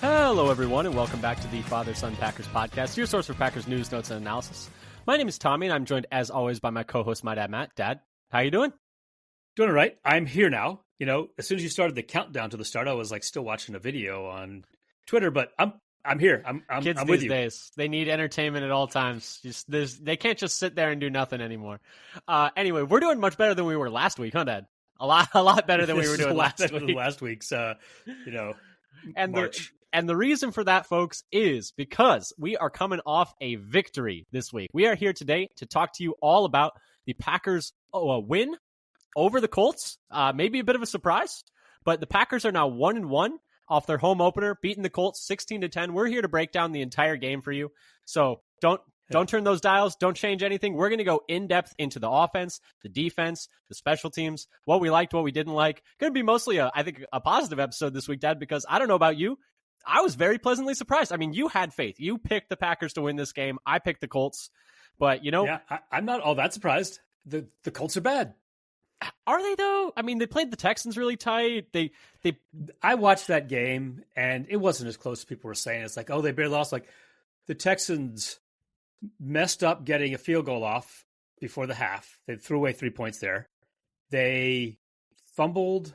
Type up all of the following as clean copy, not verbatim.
Hello, everyone, and welcome back to the Father-Son Packers podcast, your source for Packers news, notes, and analysis. My name is Tommy, and I'm joined, as always, by my co-host, my dad, Matt. Dad, how you doing? Doing all right. I'm here now. You know, as soon as you started the countdown to the start, I was like still watching a video on Twitter, but I'm here. Kids I'm these with you. days, they need entertainment at all times. They can't just sit there and do nothing anymore. Anyway, we're doing much better than we were last week, huh, Dad? A lot better than we were doing last week. Last week's, and March. And the reason for that, folks, is because we are coming off a victory this week. We are here today to talk to you all about the Packers' win over the Colts. Maybe a bit of a surprise, but the Packers are now 1-1 off their home opener, beating the Colts 16-10. We're here to break down the entire game for you. So don't turn those dials. Don't change anything. We're going to go in depth into the offense, the defense, the special teams, what we liked, what we didn't like. Going to be mostly, I think, a positive episode this week, Dad, because I don't know about you, I was very pleasantly surprised. I mean, you had faith. You picked the Packers to win this game. I picked the Colts. But, you know. Yeah, I'm not all that surprised. The Colts are bad. Are they, though? I mean, they played the Texans really tight. I watched that game, and it wasn't as close as people were saying. It's like, oh, they barely lost. Like, the Texans messed up getting a field goal off before the half. They threw away 3 points there. They fumbled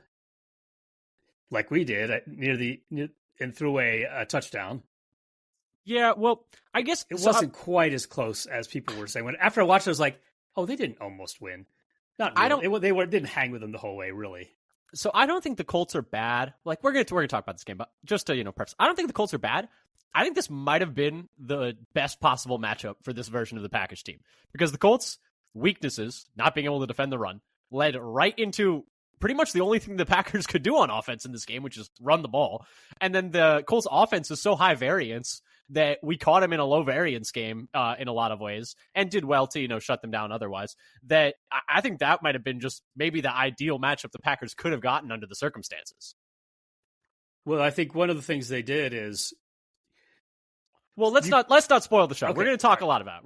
like we did and threw away a touchdown. Yeah, well, I guess it wasn't quite as close as people were saying. After I watched it, I was like, oh, they didn't almost win. Not really. They didn't hang with them the whole way, really. So I don't think the Colts are bad. Like, we're gonna talk about this game, but just to preface, I don't think the Colts are bad. I think this might have been the best possible matchup for this version of the Packers team, because the Colts' weaknesses, not being able to defend the run, led right into pretty much the only thing the Packers could do on offense in this game, which is run the ball. And then the Colts offense is so high variance that we caught him in a low variance game in a lot of ways, and did well to, shut them down otherwise. That I think that might have been just maybe the ideal matchup the Packers could have gotten under the circumstances. Well, I think one of the things they did is, well, let's not spoil the show. Okay. We're going to talk a lot about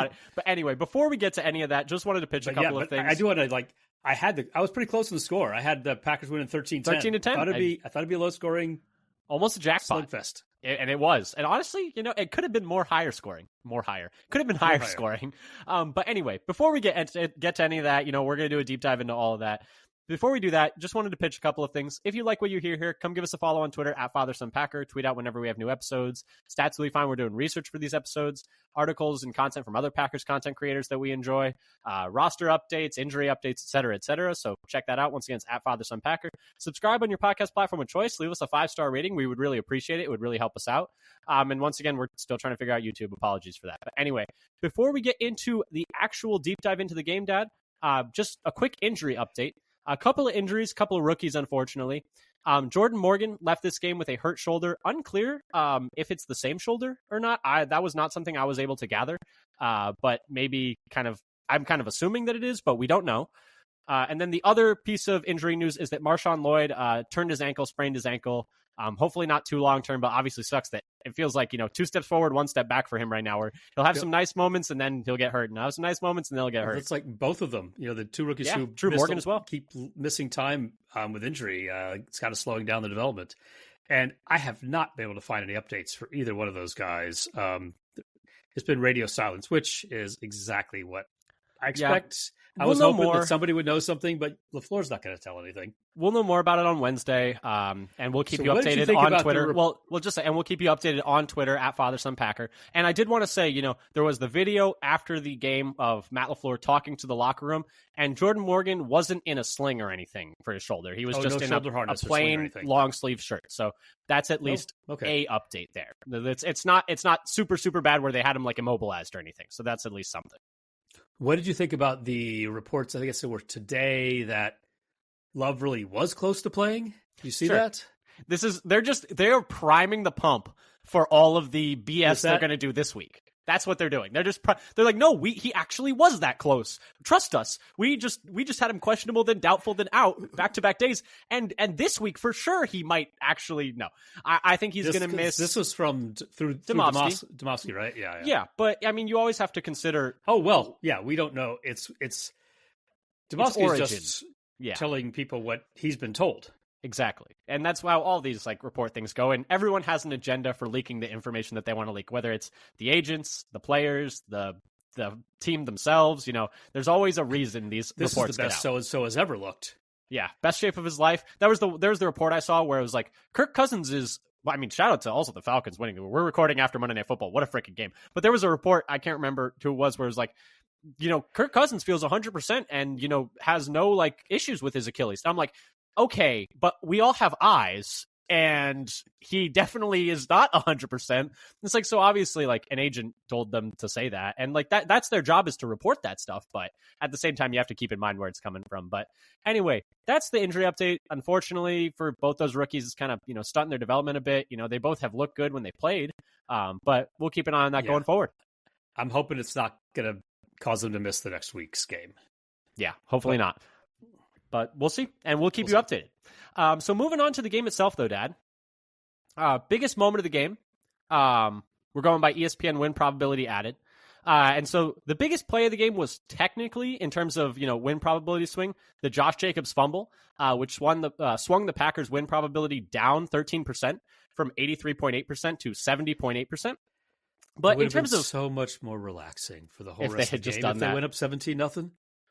it. But anyway, before we get to any of that, just wanted to pitch a couple of things. I do want to I was pretty close in the score. I had the Packers winning 13-10. 13-10. I thought it'd be a low scoring, almost a jackpot slugfest. And it was. And honestly, it could have been higher scoring. Could have been higher scoring. But anyway, before we get to any of that, we're going to do a deep dive into all of that. Before we do that, just wanted to pitch a couple of things. If you like what you hear here, come give us a follow on Twitter at FatherSonPacker. Tweet out whenever we have new episodes. Stats will be fine. We're doing research for these episodes, articles and content from other Packers content creators that we enjoy, roster updates, injury updates, et cetera, et cetera. So check that out. Once again, it's at FatherSonPacker. Subscribe on your podcast platform of choice. Leave us a 5-star rating. We would really appreciate it. It would really help us out. And once again, we're still trying to figure out YouTube. Apologies for that. But anyway, before we get into the actual deep dive into the game, Dad, just a quick injury update. A couple of injuries, couple of rookies, unfortunately. Jordan Morgan left this game with a hurt shoulder. Unclear if it's the same shoulder or not. That was not something I was able to gather. But maybe I'm kind of assuming that it is, but we don't know. And then the other piece of injury news is that Marshawn Lloyd sprained his ankle. Hopefully not too long term, but obviously sucks that it feels like, 2 steps forward, 1 step back for him right now, where he'll have some nice moments and then he'll get hurt, and have some nice moments and they'll get hurt. It's like both of them, the two rookies who Drew Morgan as well keep missing time with injury. It's kind of slowing down the development. And I have not been able to find any updates for either one of those guys. It's been radio silence, which is exactly what I expect. Yeah. I was hoping that somebody would know something, but LaFleur's not going to tell anything. We'll know more about it on Wednesday, and we'll keep you updated on Twitter. We'll just say, and we'll keep you updated on Twitter at FatherSonPacker. And I did want to say, there was the video after the game of Matt LaFleur talking to the locker room, and Jordan Morgan wasn't in a sling or anything for his shoulder. He was just in a plain long sleeve shirt. So that's at least a update there. It's not super, super bad where they had him immobilized or anything. So that's at least something. What did you think about the reports? I guess it were today that Love really was close to playing. You see that? They're priming the pump for all of the BS they're going to do this week. That's what they're doing. They're like, no, he actually was that close. Trust us. We just had him questionable, then doubtful, then out back-to-back days. And this week for sure he might actually no. I think he's going to miss. This was through Domofsky, right? Yeah. Yeah, but I mean, you always have to consider. Oh well, yeah. We don't know. It's Domofsky is just telling people what he's been told. Exactly. And that's how all these like report things go. And everyone has an agenda for leaking the information that they want to leak, whether it's the agents, the players, the team themselves. There's always a reason these this reports is the best get out. so has ever looked. Yeah, best shape of his life. There was the report I saw where it was like Kirk Cousins is. Well, I mean, shout out to also the Falcons winning. We're recording after Monday Night Football. What a freaking game! But there was a report, I can't remember who it was, where it was like, Kirk Cousins feels 100% and has no like issues with his Achilles. And I'm like, okay, but we all have eyes, and he definitely is not 100%. It's like, so obviously like an agent told them to say that, and like that's their job, is to report that stuff. But at the same time, you have to keep in mind where it's coming from. But anyway, that's the injury update. Unfortunately for both those rookies, it's kind of stunting their development a bit. They both have looked good when they played, but we'll keep an eye on that going forward. I'm hoping it's not gonna cause them to miss the next week's game. Yeah, hopefully not. But we'll see, and we'll keep you updated. So moving on to the game itself, though, Dad. Biggest moment of the game. We're going by ESPN win probability added. And so the biggest play of the game was technically, in terms of win probability swing, the Josh Jacobs fumble, which swung the Packers' win probability down 13% from 83.8% to 70.8%. But in terms of so much more relaxing for the whole if rest they had of the just game, done if that. they went up 17-0.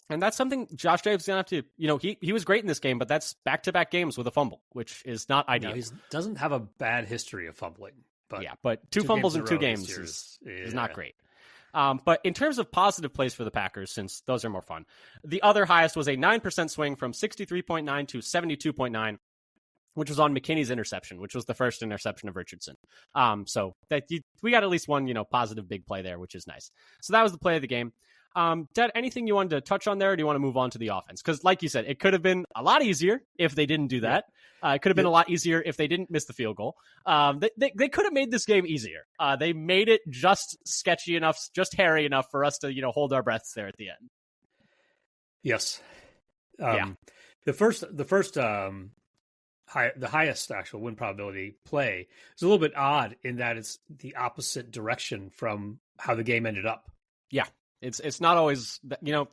And that's something Josh Jacobs going to have to, he was great in this game, but that's back-to-back games with a fumble, which is not ideal. No, he doesn't have a bad history of fumbling. But yeah, but two fumbles in 2 games is not great. But in terms of positive plays for the Packers, since those are more fun, the other highest was a 9% swing from 63.9 to 72.9, which was on McKinney's interception, which was the first interception of Richardson. So we got at least one, positive big play there, which is nice. So that was the play of the game. Dad, anything you wanted to touch on there, or do you want to move on to the offense? Because like you said, it could have been a lot easier if they didn't do that. It could have been a lot easier if they didn't miss the field goal. They could have made this game easier. They made it just sketchy enough, just hairy enough for us to, hold our breaths there at the end. Yes. The highest actual win probability play is a little bit odd in that it's the opposite direction from how the game ended up. Yeah. It's not always,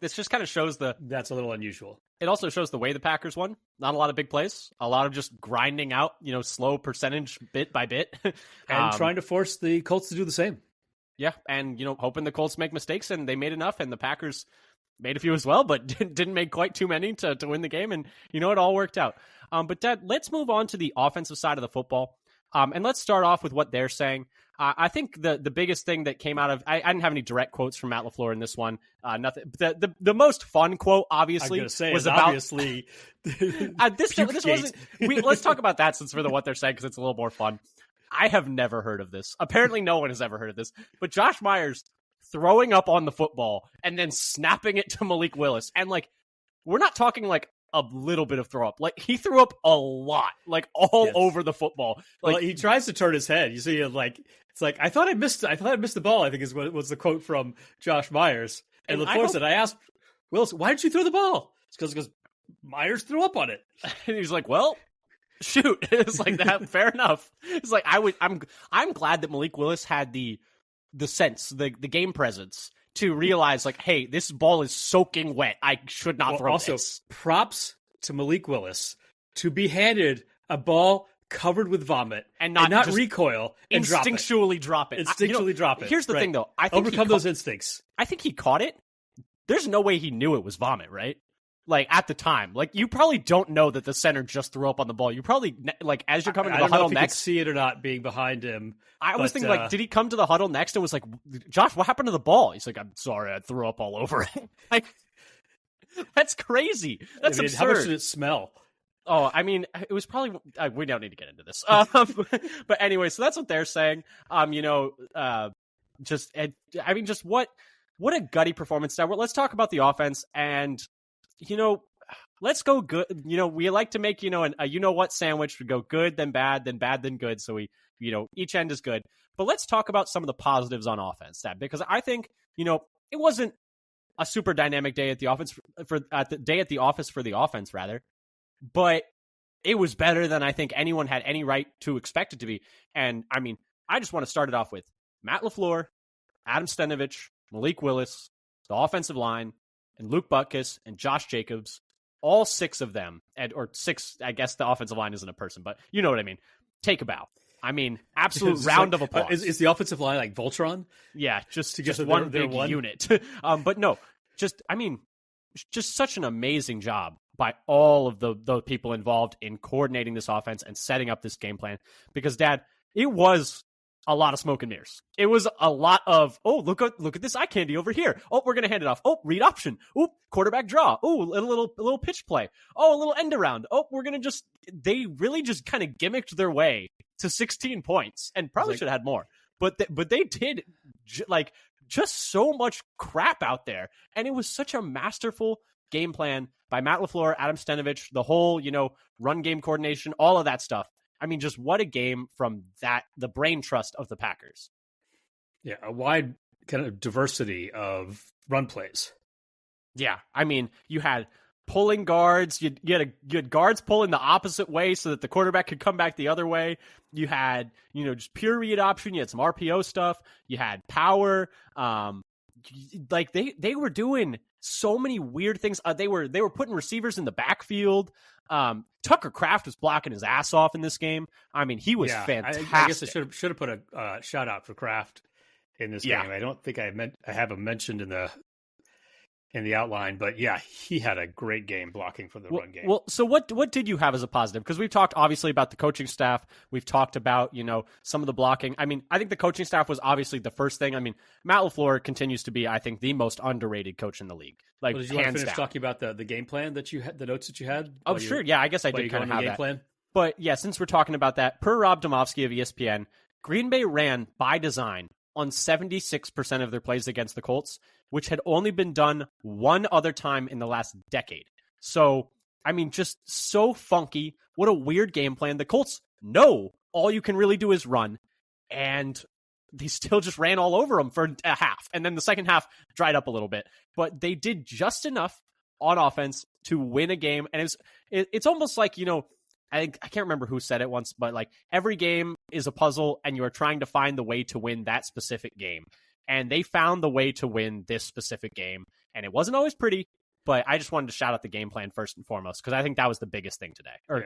this just kind of shows that's a little unusual. It also shows the way the Packers won. Not a lot of big plays, a lot of just grinding out, slow percentage bit by bit. And trying to force the Colts to do the same. Yeah. And, hoping the Colts make mistakes, and they made enough, and the Packers made a few as well, but didn't make quite too many to win the game. And, it all worked out. But Dad, let's move on to the offensive side of the football. And let's start off with what they're saying. I think the biggest thing that came out of I didn't have any direct quotes from Matt LaFleur in this one. Nothing. The most fun quote, obviously, was about obviously this wasn't. Let's talk about that since we're what they're saying, because it's a little more fun. I have never heard of this. Apparently, no one has ever heard of this. But Josh Myers throwing up on the football and then snapping it to Malik Willis, and we're not talking a little bit of throw up. He threw up a lot, all over the football. Well, he tries to turn his head. You see, it's I thought I missed the ball, I think is what was the quote from Josh Myers. And LaFleur said, I asked Willis, why did you throw the ball? It's because Myers threw up on it. And he's like, well, shoot. It's that. Fair enough. It's I'm glad that Malik Willis had the sense, the game presence to realize, hey, this ball is soaking wet. I should not throw also, this. Props to Malik Willis to be handed a ball covered with vomit and not recoil and instinctually drop it. Instinctually drop it. Here's the thing, though. I think overcome those instincts. I think he caught it. There's no way he knew it was vomit, right? At the time, you probably don't know that the center just threw up on the ball. You probably, as you're coming to the huddle next, could see it or not being behind him. I was thinking, did he come to the huddle next and was like, Josh, what happened to the ball? He's like, I'm sorry, I threw up all over it. That's crazy. That's absurd. How much did it smell? Oh, I mean, it was probably. We don't need to get into this. But anyway, so that's what they're saying. Just what a gutty performance. Now, let's talk about the offense, and let's go good. We like to make a what sandwich. We go good, then bad, then good. So we each end is good. But let's talk about some of the positives on offense, Dad, because I think it wasn't a super dynamic day at the offense for the offense rather. But it was better than I think anyone had any right to expect it to be. And I mean, I just want to start it off with Matt LaFleur, Adam Stenavich, Malik Willis, the offensive line, and Luke Butkus and Josh Jacobs all 6 of them, or 6, I guess the offensive line isn't a person, but you know what I mean. Take a bow. I mean, absolute round of applause. Is the offensive line like Voltron? Yeah, just one big unit. But no, just such an amazing job by all of the people involved in coordinating this offense and setting up this game plan. Because, Dad, it was a lot of smoke and mirrors. It was a lot of, oh, look at this eye candy over here. Oh, we're going to hand it off. Oh, read option. Oh, quarterback draw. Oh, a little pitch play. Oh, a little end around. Oh, they really just kind of gimmicked their way to 16 points and probably should have had more. But they did just so much crap out there. And it was such a masterful game plan by Matt LaFleur, Adam Stenavich, the whole, run game coordination, all of that stuff. I mean, just what a game from the brain trust of the Packers. Yeah, a wide kind of diversity of run plays. Yeah, I mean, you had pulling guards. You had guards pulling the opposite way so that the quarterback could come back the other way. You had, just pure read option. You had some RPO stuff. You had power. They were doing so many weird things. They were putting receivers in the backfield. Tucker Kraft was blocking his ass off in this game. I mean, he was fantastic. I guess I should have put a shout out for Kraft in this game. I don't think I have him mentioned in the outline, but yeah, he had a great game blocking for the run game. Well, so what did you have as a positive? Because we've talked obviously about the coaching staff. We've talked about, some of the blocking. I mean, I think the coaching staff was obviously the first thing. I mean, Matt LaFleur continues to be, I think, the most underrated coach in the league. Like, did you want to finish talking about the game plan that you had, the notes that you had? Oh, sure. Yeah, I guess I did kind of have that. Plan? But yeah, since we're talking about that, per Rob Domofsky of ESPN, Green Bay ran by design on 76% of their plays against the Colts, which had only been done one other time in the last decade. So, I mean, just so funky. What a weird game plan. The Colts know all you can really do is run, and they still just ran all over them for a half. And then the second half dried up a little bit. But they did just enough on offense to win a game. And it's almost like, I can't remember who said it once, but like every game is a puzzle and you're trying to find the way to win that specific game. And they found the way to win this specific game. And it wasn't always pretty, but I just wanted to shout out the game plan first and foremost, because I think that was the biggest thing today. Or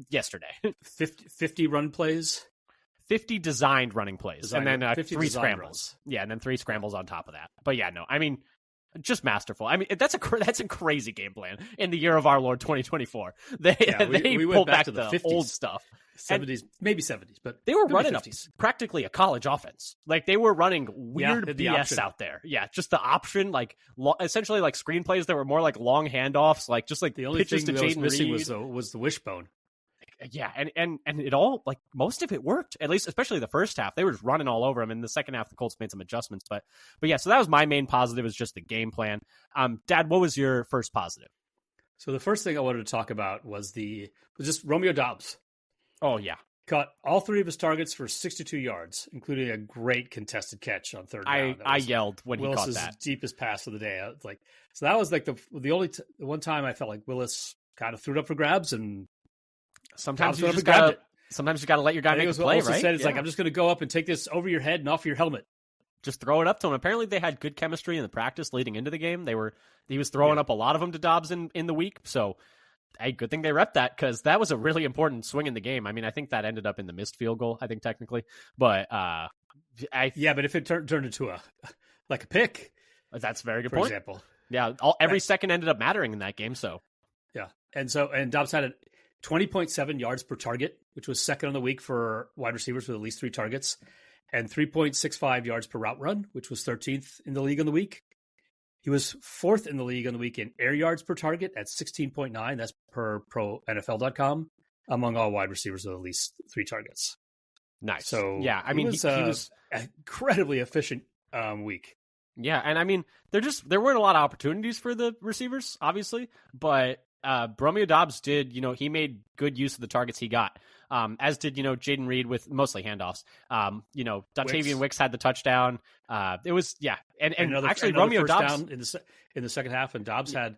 yesterday. 50 run plays? 50 designed running plays. And then 3 scrambles. Runs. Yeah, and then 3 scrambles on top of that. But yeah, no, I mean, just masterful. I mean, that's a crazy game plan in the year of our Lord 2024. They we pulled back back to the 50s. Old stuff. 70s, maybe 70s, but they were running practically a college offense. Like they were running weird BS option out there. Yeah, just the option, like essentially like screenplays that were more like long handoffs, like just like the only pitches thing to that was Jaden missing Reed. was the wishbone. Yeah, and it all, like most of it worked, at least especially the first half. They were just running all over them. In the second half, the Colts made some adjustments, but yeah. So that was my main positive, is just the game plan. Dad, what was your first positive? So the first thing I wanted to talk about was just Romeo Doubs. Oh yeah, caught all 3 of his targets for 62 yards, including a great contested catch on third down. I yelled when he caught that. Willis's deepest pass of the day. So that was like the one time I felt like Willis kind of threw it up for grabs, and sometimes you got to let your guy make a play, right? Said, it's like, I'm just going to go up and take this over your head and off your helmet. Just throw it up to him. Apparently they had good chemistry in the practice leading into the game. He was throwing up a lot of them to Dobbs in the week. So, hey, good thing they repped that, because that was a really important swing in the game. I mean, I think that ended up in the missed field goal, I think technically. But but if it turned into a pick, that's a very good for point. Example. Yeah, every second ended up mattering in that game. So yeah, and Dobbs had 20.7 yards per target, which was second on the week for wide receivers with at least 3 targets, and 3.65 yards per route run, which was 13th in the league on the week. He was 4th in the league on the week in air yards per target at 16.9. That's per ProNFL.com, among all wide receivers with at least 3 targets. Nice. So yeah, I mean, he was incredibly efficient week. Yeah, and I mean, there weren't a lot of opportunities for the receivers, obviously, but Romeo Doubs did, he made good use of the targets he got, as did, Jaden Reed with mostly handoffs. Dontavian Wicks had the touchdown. It was, yeah. And actually Romeo Doubs down in the second half, and Dobbs had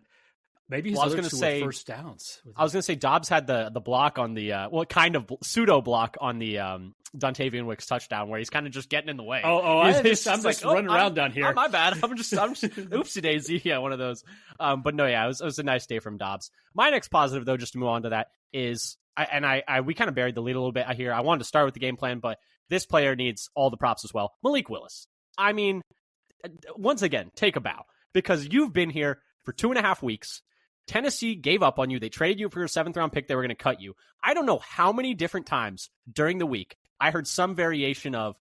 Maybe his Well, other two were first downs. I was going to say Dobbs had the block on the kind of pseudo block on the Dontavian Wicks touchdown where he's kind of just getting in the way. I'm just running around down here. My bad. I'm just oopsie daisy. Yeah, one of those. But no, yeah, it was a nice day from Dobbs. My next positive though, just to move on to that, is we kind of buried the lead a little bit here. I wanted to start with the game plan, but this player needs all the props as well. Malik Willis. I mean, once again, take a bow because you've been here for 2.5 weeks. Tennessee gave up on you. They traded you for your 7th-round pick. They were going to cut you. I don't know how many different times during the week I heard some variation of,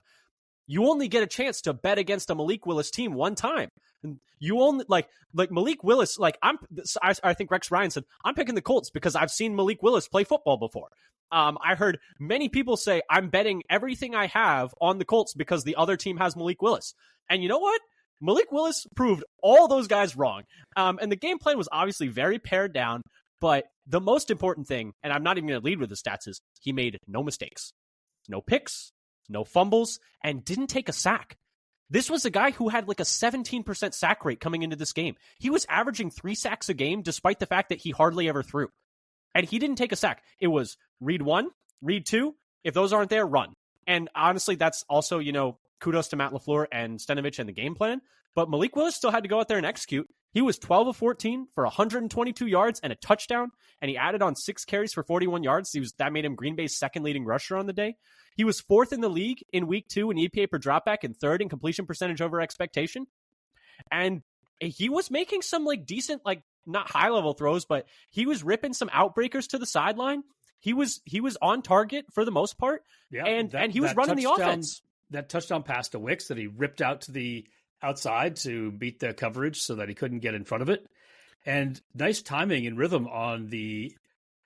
you only get a chance to bet against a Malik Willis team one time. You only, like Malik Willis, I think Rex Ryan said, I'm picking the Colts because I've seen Malik Willis play football before. I heard many people say, I'm betting everything I have on the Colts because the other team has Malik Willis. And you know what? Malik Willis proved all those guys wrong. And the game plan was obviously very pared down, but the most important thing, and I'm not even going to lead with the stats, is he made no mistakes, no picks, no fumbles, and didn't take a sack. This was a guy who had like a 17% sack rate coming into this game. He was averaging 3 sacks a game despite the fact that he hardly ever threw. And he didn't take a sack. It was read 1, read 2. If those aren't there, run. And honestly, that's also, kudos to Matt LaFleur and Stenovich and the game plan. But Malik Willis still had to go out there and execute. He was 12 of 14 for 122 yards and a touchdown, and he added on 6 carries for 41 yards. That made him Green Bay's 2nd leading rusher on the day. He was 4th in the league in week 2 in EPA per dropback and 3rd in completion percentage over expectation. And he was making some decent, not high level throws, but he was ripping some outbreakers to the sideline. He was on target for the most part, and he was running the offense. That touchdown pass to Wicks that he ripped out to the outside to beat the coverage so that he couldn't get in front of it. And nice timing and rhythm on the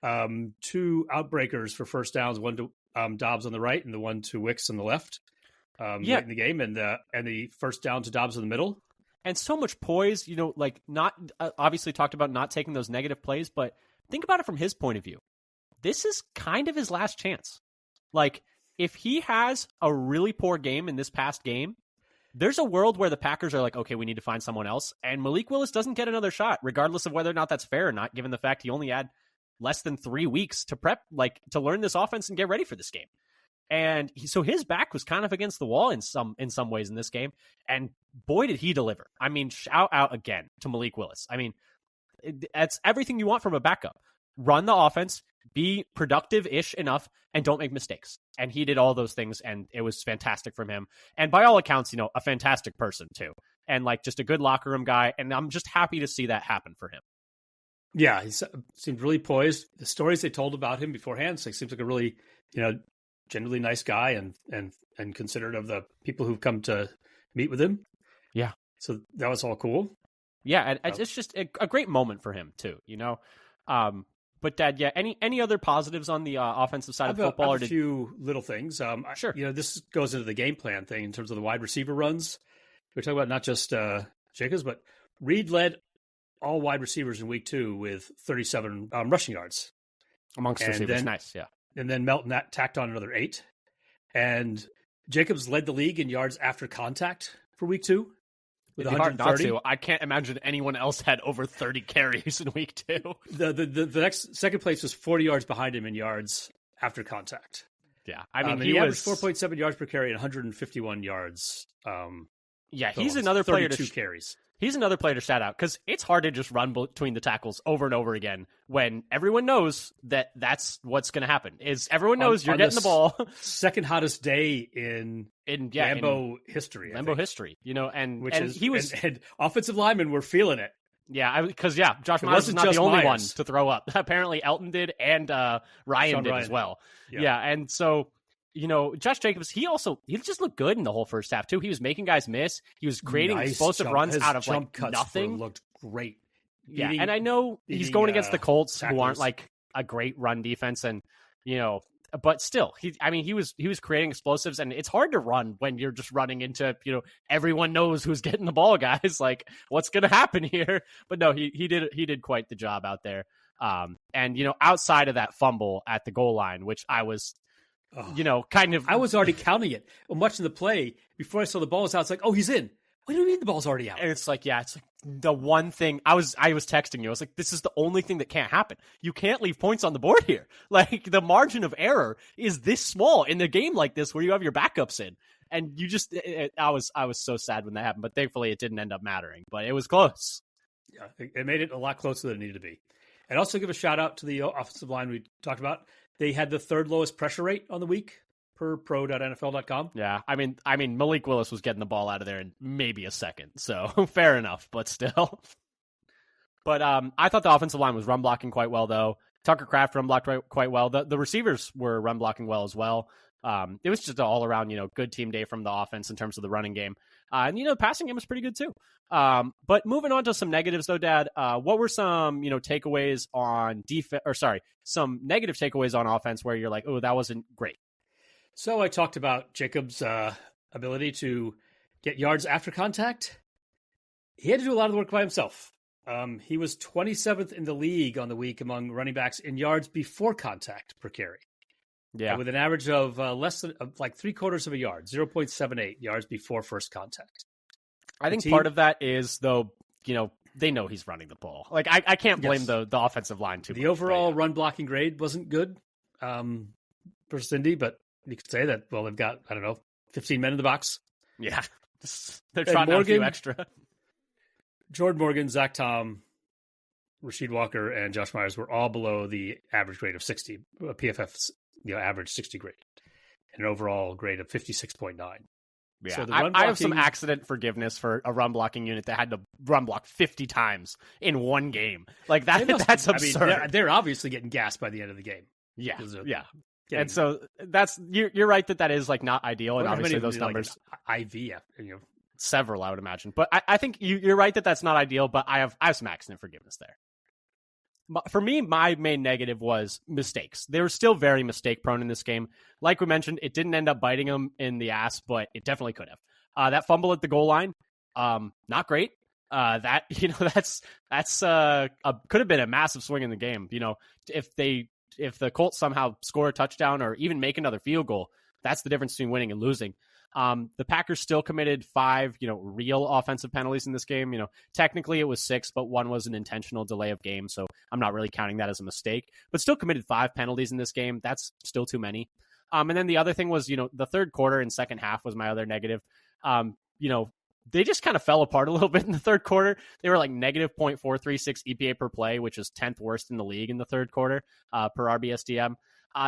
2 outbreakers for first downs, one to Dobbs on the right and the one to Wicks on the left late in the game, and the first down to Dobbs in the middle. And so much poise, not obviously talked about not taking those negative plays, but think about it from his point of view. This is kind of his last chance. If he has a really poor game in this past game, there's a world where the Packers are like, okay, we need to find someone else. And Malik Willis doesn't get another shot, regardless of whether or not that's fair or not, given the fact he only had less than 3 weeks to prep, to learn this offense and get ready for this game. And so his back was kind of against the wall in some ways in this game. And boy, did he deliver. I mean, shout out again to Malik Willis. I mean, that's everything you want from a backup. Run the offense, be productive-ish enough, and don't make mistakes. And he did all those things, and it was fantastic from him. And by all accounts, a fantastic person too. And just a good locker room guy. And I'm just happy to see that happen for him. Yeah, he seemed really poised. The stories they told about him beforehand, so he seems like a really, genuinely nice guy and considerate of the people who've come to meet with him. Yeah. So that was all cool. Yeah, and it's just a great moment for him too, But Dad, yeah, any other positives on the offensive side of football? I have a few little things. Sure. This goes into the game plan thing in terms of the wide receiver runs. We're talking about not just Jacobs, but Reed led all wide receivers in week 2 with 37 rushing yards. Amongst receivers, nice, yeah. And then Melton tacked on another 8. And Jacobs led the league in yards after contact for week 2. With 130. I can't imagine anyone else had over 30 carries in week 2. The next second place was 40 yards behind him in yards after contact. Yeah, I mean he averaged 4.7 yards per carry and 151 yards. He's another player to carries. He's another player to shout out because it's hard to just run between the tackles over and over again when everyone knows that that's what's going to happen. Everyone knows you're getting the ball. Second hottest day in Lambeau history. Lambeau history, and offensive linemen were feeling it. Yeah, because Josh Myers is not the only one to throw up. Apparently, Elton did, and Ryan did as well. Yeah, and so. Josh Jacobs, he just looked good in the whole first half, too. He was making guys miss. He was creating explosive runs out of nothing. Looked great. Yeah, and I know he's going against the Colts, who aren't a great run defense, and but still, he was creating explosives, and it's hard to run when you're just running into everyone knows who's getting the ball, guys. What's going to happen here? But no, he did quite the job out there. And outside of that fumble at the goal line, which I was. I was already counting it. I'm watching the play before I saw the ball was out. It's like, oh, he's in. What do you mean the ball's already out? And it's like, yeah, it's like the one thing I was texting you. I was like, this is the only thing that can't happen. You can't leave points on the board here. Like the margin of error is this small in a game like this where you have your backups in. And you just, I was so sad when that happened, but thankfully it didn't end up mattering, but it was close. Yeah, it made it a lot closer than it needed to be. And also give a shout out to the offensive line we talked about. They had the third lowest pressure rate on the week per pro.nfl.com. Yeah, I mean, Malik Willis was getting the ball out of there in maybe a second, so fair enough, but still. But I thought the offensive line was run blocking quite well, though. Tucker Kraft run blocked quite well. The receivers were run blocking well as well. It was just an all around, good team day from the offense in terms of the running game. And, the passing game was pretty good too. But moving on to some negatives though, Dad, what were some, takeaways on defense, or sorry, some negative takeaways on offense where you're like, oh, that wasn't great? So I talked about Jacobs' ability to get yards after contact. He had to do a lot of the work by himself. He was 27th in the league on the week among running backs in yards before contact per carry. Yeah, with an average of less than like 3/4 of a yard, 0.78 yards before first contact. I think part of that is, though, they know he's running the ball. Like, I can't blame the offensive line too much. The overall run blocking grade wasn't good for Cindy, but you could say that, well, they've got, 15 men in the box. Yeah. They're trying out a few extra. Jordan Morgan, Zach Tom, Rasheed Walker, and Josh Myers were all below the average grade of 60, PFF's average 60 grade, and an overall grade of 56.9. Yeah, so I have some accident forgiveness for a run blocking unit that had to run block 50 times in one game. Like that's absurd. I mean, they're obviously getting gassed by the end of the game. Yeah, yeah. And so you're right that is like not ideal, and obviously those numbers several, I would imagine. But I think you're right that's not ideal. But I have some accident forgiveness there. For me, my main negative was mistakes. They were still very mistake prone in this game. Like we mentioned, it didn't end up biting them in the ass, but it definitely could have. That fumble at the goal line, not great. That could have been a massive swing in the game. If the Colts somehow score a touchdown or even make another field goal, that's the difference between winning and losing. The Packers still committed 5, real offensive penalties in this game. Technically it was 6, but 1 was an intentional delay of game. So I'm not really counting that as a mistake, but still committed 5 penalties in this game. That's still too many. And then the other thing was, the third quarter and second half was my other negative. They just kind of fell apart a little bit in the third quarter. They were like negative 0.436 EPA per play, which is 10th worst in the league in the third quarter per RBSDM.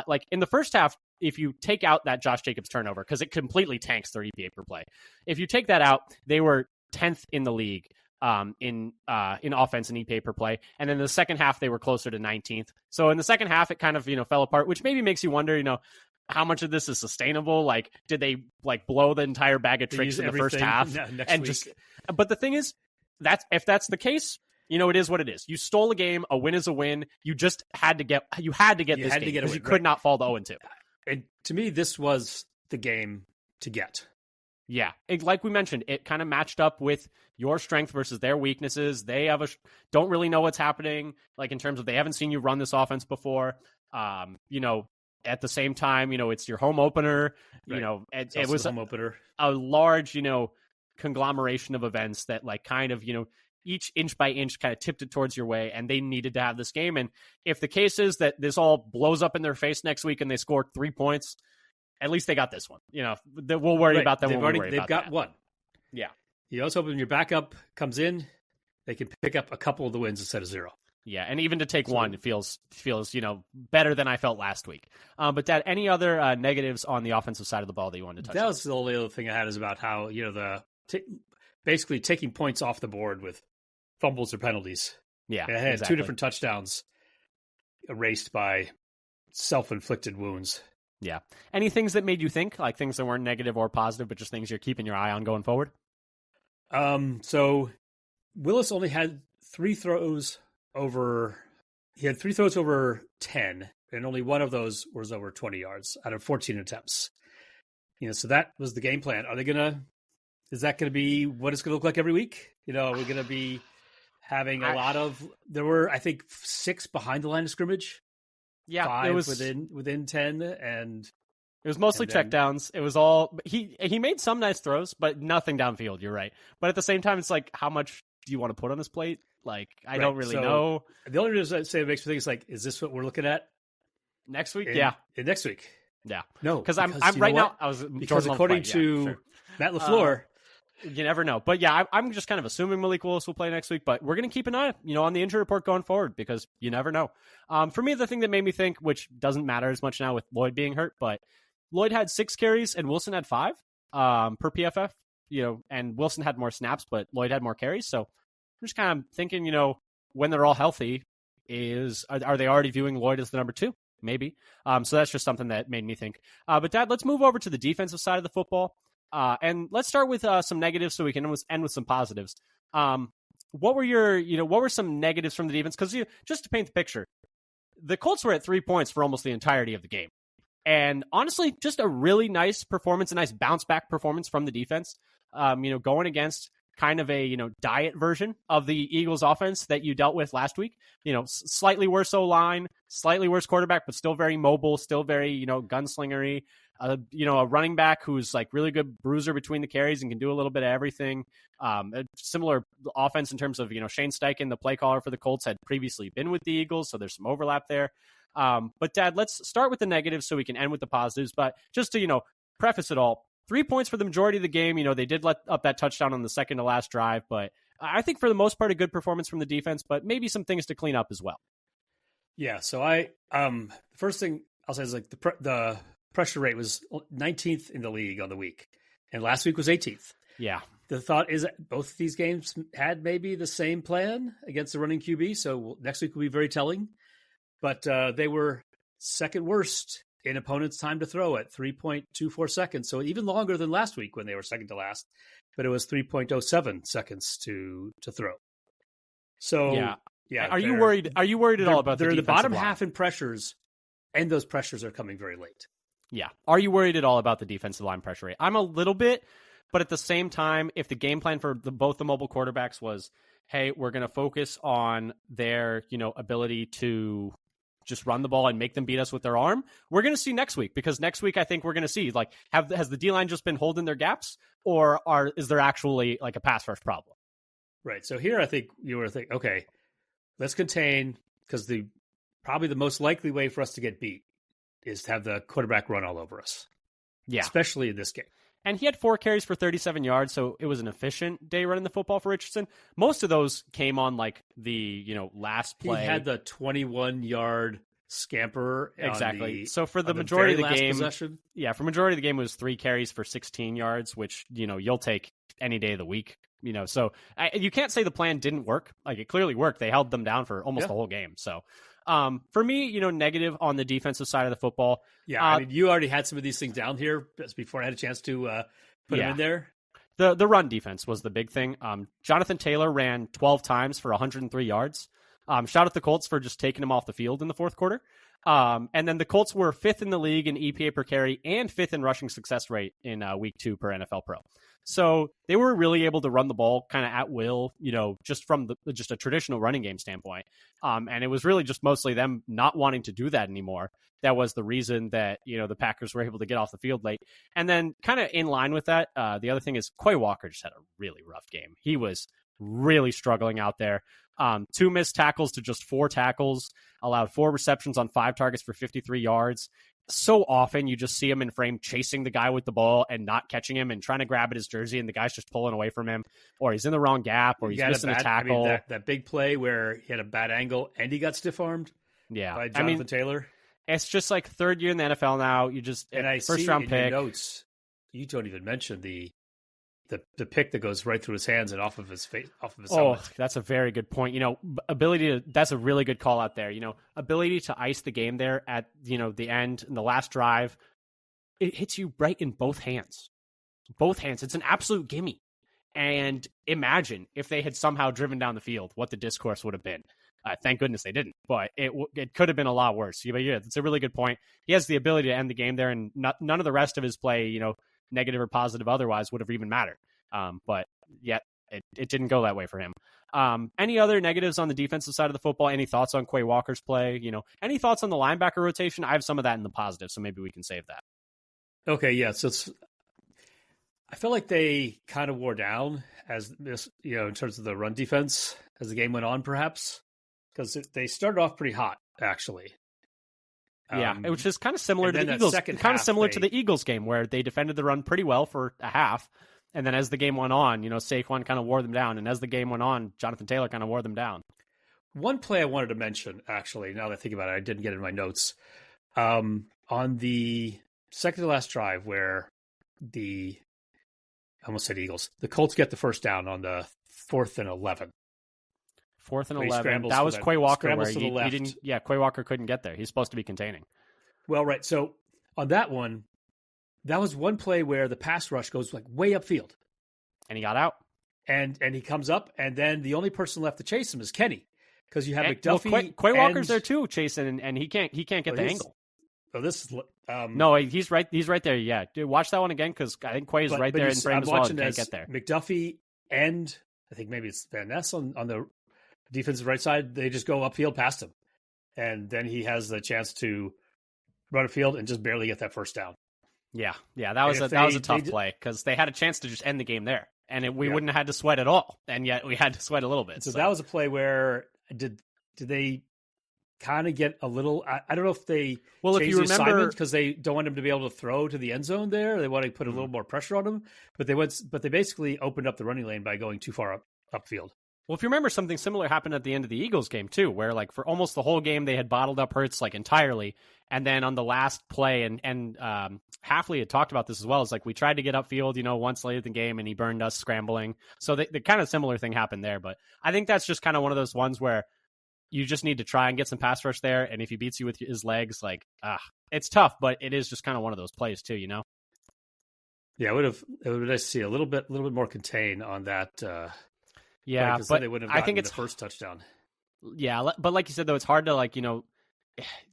Like in the first half, if you take out that Josh Jacobs turnover, because it completely tanks their EPA per play. If you take that out, they were 10th in the league in offense and EPA per play. And then the second half, they were closer to 19th. So in the second half, it kind of, fell apart, which maybe makes you wonder, how much of this is sustainable? Like, did they blow the entire bag of tricks in the first half? But the thing is, if that's the case, it is what it is. You stole a game. A win is a win. You just had to get this game because you could not fall to 0-2. And to me, this was the game to get. Yeah. Like we mentioned, it kind of matched up with your strength versus their weaknesses. They don't really know what's happening, like in terms of they haven't seen you run this offense before. At the same time, it's your home opener. Right. It was home opener. A large, conglomeration of events that kind of, each inch by inch kind of tipped it towards your way, and they needed to have this game. And if the case is that this all blows up in their face next week and they score 3 points, at least they got this one. We'll worry about them when we worry about that. They've got one. Yeah. You also hope when your backup comes in, they can pick up a couple of the wins instead of 0. Yeah, and even to take one, it feels better than I felt last week. But Dad, any other negatives on the offensive side of the ball that you wanted to touch on? That was the only other thing I had, is about how basically taking points off the board with fumbles or penalties. Yeah, and I had 2 different touchdowns erased by self-inflicted wounds. Yeah. Any things that made you think, like things that weren't negative or positive, but just things you're keeping your eye on going forward? So Willis only had 3 throws over. He had 3 throws over 10, and only one of those was over 20 yards out of 14 attempts. So that was the game plan. Is that going to be what it's going to look like every week? Are we going to be having a lot of? There were, I think, 6 behind the line of scrimmage. Yeah, 5 within 10, and It was mostly checkdowns. It was all he made some nice throws, but nothing downfield. You're right. But at the same time, it's like, how much do you want to put on his plate? Like, I don't really know. The only reason I say it makes me think is like, is this what we're looking at next week? Next week. Yeah. No, because I'm right now. Because according to Matt LaFleur, you never know. But yeah, I'm just kind of assuming Malik Willis will play next week. But we're going to keep an eye, on the injury report going forward because you never know. For me, the thing that made me think, which doesn't matter as much now with Lloyd being hurt, but Lloyd had 6 carries and Wilson had 5 per PFF. And Wilson had more snaps, but Lloyd had more carries. So I'm just kind of thinking, when they're all healthy, are they already viewing Lloyd as the number 2? Maybe. So that's just something that made me think. But Dad, let's move over to the defensive side of the football. And let's start with some negatives so we can end with some positives. What were some negatives from the defense? Because just to paint the picture, the Colts were at 3 points for almost the entirety of the game. And honestly, just a really nice performance, a nice bounce back performance from the defense. Going against kind of a, diet version of the Eagles offense that you dealt with last week. Slightly worse O-line, slightly worse quarterback, but still very mobile, still very, gunslingery. A running back who's like really good bruiser between the carries and can do a little bit of everything. A similar offense in terms of, Shane Steichen, the play caller for the Colts, had previously been with the Eagles, so there's some overlap there. But Dad, let's start with the negatives so we can end with the positives. But just to, preface it all, 3 points for the majority of the game. They did let up that touchdown on the second to last drive, but I think for the most part, a good performance from the defense, but maybe some things to clean up as well. Yeah. So the first thing I'll say is like the pressure rate was 19th in the league on the week, and last week was 18th. Yeah. The thought is that both of these games had maybe the same plan against the running QB. So next week will be very telling, but they were second worst in opponents' time to throw at 3.24 seconds. So even longer than last week when they were second to last, but it was 3.07 seconds to throw. So yeah. Are you worried at all about they're the the bottom line? half in pressures, and those pressures are coming very late. Yeah. Are you worried at all about the defensive line pressure rate? I'm a little bit, but at the same time, if the game plan for both the mobile quarterbacks was, hey, we're going to focus on their, ability to just run the ball and make them beat us with their arm, we're going to see next week, because next week I think we're going to see, like, has the D-line just been holding their gaps, or is there actually like a pass rush problem? Right. So here I think you were thinking, okay, let's contain, because probably the most likely way for us to get beat is to have the quarterback run all over us. Yeah. Especially in this game. And he had 4 carries for 37 yards, so it was an efficient day running the football for Richardson. Most of those came on like the, last play. He had the 21-yard scamper. Exactly. So for the majority of the game, possession. Yeah, for majority of the game it was 3 carries for 16 yards, which, you'll take any day of the week. So you can't say the plan didn't work. Like, it clearly worked. They held them down for almost the whole game. So for me, negative on the defensive side of the football. Yeah, I mean, you already had some of these things down here before I had a chance to put them in there. The run defense was the big thing. Jonathan Taylor ran 12 times for 103 yards. Shout out the Colts for just taking him off the field in the fourth quarter. And then the Colts were 5th in the league in EPA per carry and 5th in rushing success rate in week 2 per NFL Pro. So they were really able to run the ball kind of at will, just from just a traditional running game standpoint. And it was really just mostly them not wanting to do that anymore. That was the reason that, the Packers were able to get off the field late. And then kind of in line with that, the other thing is Quay Walker just had a really rough game. He was really struggling out there. 2 missed tackles to just 4 tackles, allowed 4 receptions on 5 targets for 53 yards. So often you just see him in frame chasing the guy with the ball and not catching him and trying to grab at his jersey, and the guy's just pulling away from him, or he's in the wrong gap, or he's missing a tackle. I mean, that big play where he had a bad angle and he got stiff-armed by Jonathan Taylor. It's just like third year in the NFL now. You just first round pick. Your notes, you don't even mention the pick that goes right through his hands and off of his face, off of his helmet. That's a very good point. That's a really good call out there. Ability to ice the game there at, the end in the last drive. It hits you right in both hands. Both hands. It's an absolute gimme. And imagine if they had somehow driven down the field, what the discourse would have been. Thank goodness they didn't, but it could have been a lot worse. But yeah, it's a really good point. He has the ability to end the game there, and none of the rest of his play, negative or positive otherwise, would have even mattered. But yet it didn't go that way for him. Any other negatives on the defensive side of the football? Any thoughts on Quay Walker's play? Any thoughts on the linebacker rotation? I have some of that in the positive, so maybe we can save that. Okay, yeah. So I feel like they kind of wore down as this, in terms of the run defense as the game went on, perhaps because they started off pretty hot, actually. Yeah, which is kind of similar to the that Eagles. second Kind of half, similar to the Eagles game where they defended the run pretty well for a half, and then as the game went on, Saquon kind of wore them down, and as the game went on, Jonathan Taylor kind of wore them down. One play I wanted to mention, actually, now that I think about it, I didn't get it in my notes. On the second to last drive where I almost said Eagles, the Colts get the first down on the 4th and 11. 4th and 11. That was Quay Walker where he didn't. Yeah, Quay Walker couldn't get there. He's supposed to be containing. Well, right. So on that one, that was one play where the pass rush goes like way upfield, and he got out. And he comes up, and then the only person left to chase him is Kenny, because you have McDuffie. Well, Quay Walker's there too, chasing, and he can't get the angle. Oh, this is no, he's right. He's right there. Yeah, dude, watch that one again because I think Quay is right there in frame as well. And can't get there. McDuffie and I think maybe it's Van Ness on the defensive right side. They just go upfield past him, and then he has the chance to run a field and just barely get that first down. Yeah, that was a tough play because they had a chance to just end the game there, and we wouldn't have had to sweat at all, and yet we had to sweat a little bit. So that was a play where did they kind of get a little? I don't know if they if you remember, because they don't want him to be able to throw to the end zone there. They want to put a little more pressure on him, but they basically opened up the running lane by going too far upfield. Well, if you remember, something similar happened at the end of the Eagles game too, where like for almost the whole game they had bottled up Hurts like entirely, and then on the last play, and Hafley had talked about this as well. Is like we tried to get upfield, once late in the game, and he burned us scrambling. So the kind of similar thing happened there, but I think that's just kind of one of those ones where you just need to try and get some pass rush there, and if he beats you with his legs, like it's tough, but it is just kind of one of those plays too, Yeah, it would have been nice to see a little bit more contain on that. Yeah, but they wouldn't have I think it's the first touchdown. Yeah, but like you said, though, it's hard to